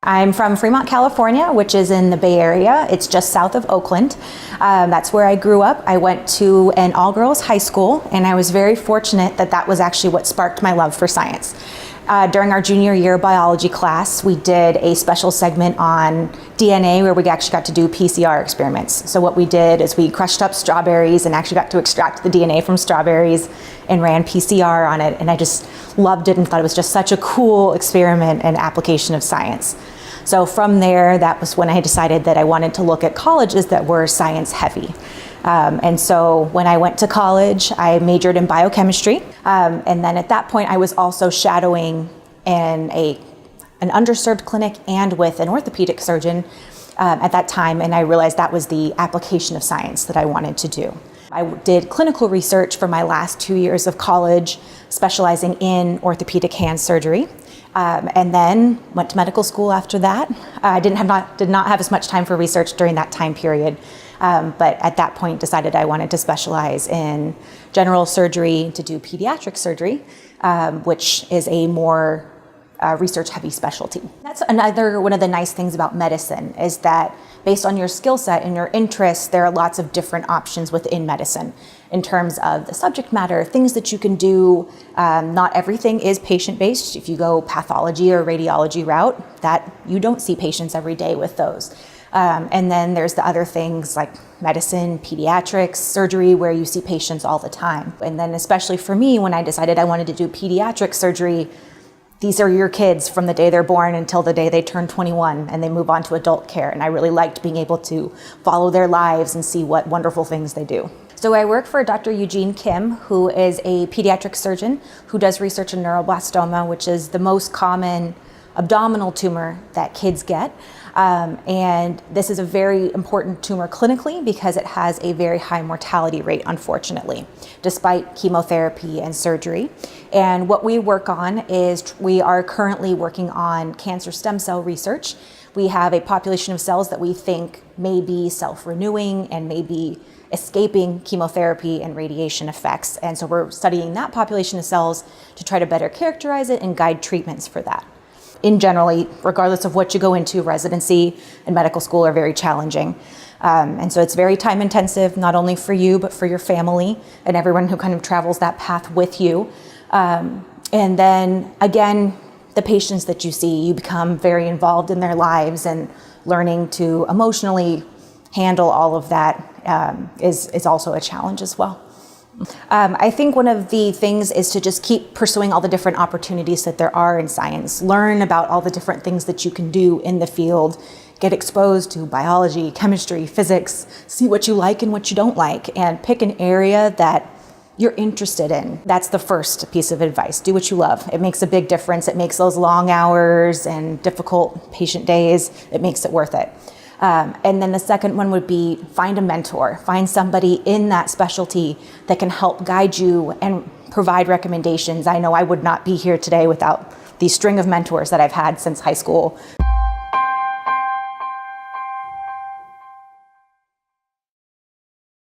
I'm from Fremont, California, which is in the Bay Area. It's just south of Oakland. That's where I grew up. I went to an all-girls high school, and I was very fortunate that that was actually what sparked my love for science. During our junior year biology class, we did a special segment on DNA where we actually got to do PCR experiments. So what we did is we crushed up strawberries and actually got to extract the DNA from strawberries and ran PCR on it. And I just loved it and thought it was just such a cool experiment and application of science. So from there, that was when I decided that I wanted to look at colleges that were science heavy. And so when I went to college, I majored in biochemistry. And then at that point, I was also shadowing in an underserved clinic and with an orthopedic surgeon at that time. And I realized that was the application of science that I wanted to do. I did clinical research for my last 2 years of college, specializing in orthopedic hand surgery. And then went to medical school after that. I did not have as much time for research during that time period, but at that point decided I wanted to specialize in general surgery to do pediatric surgery, which is a more research-heavy specialty. That's another one of the nice things about medicine is that based on your skill set and your interests, there are lots of different options within medicine in terms of the subject matter, things that you can do. Not everything is patient-based. If you go pathology or radiology route, that you don't see patients every day with those. And then there's the other things like medicine, pediatrics, surgery, where you see patients all the time. And then especially for me, when I decided I wanted to do pediatric surgery, these are your kids from the day they're born until the day they turn 21 and they move on to adult care. And I really liked being able to follow their lives and see what wonderful things they do. So I work for Dr. Eugene Kim, who is a pediatric surgeon who does research in neuroblastoma, which is the most common abdominal tumor that kids get. And this is a very important tumor clinically because it has a very high mortality rate, unfortunately, despite chemotherapy and surgery. And what we work on is we are currently working on cancer stem cell research. We have a population of cells that we think may be self-renewing and may be escaping chemotherapy and radiation effects. And so we're studying that population of cells to try to better characterize it and guide treatments for that. In general, regardless of what you go into, residency and medical school are very challenging. And so it's very time intensive, not only for you, but for your family and everyone who kind of travels that path with you. And then again, the patients that you see, you become very involved in their lives, and learning to emotionally handle all of that is also a challenge as well. I think one of the things is to just keep pursuing all the different opportunities that there are in science. Learn about all the different things that you can do in the field. Get exposed to biology, chemistry, physics. See what you like and what you don't like, and pick an area that you're interested in. That's the first piece of advice. Do what you love. It makes a big difference. It makes those long hours and difficult patient days, it makes it worth it. And then the second one would be find a mentor. Find somebody in that specialty that can help guide you and provide recommendations. I know I would not be here today without the string of mentors that I've had since high school.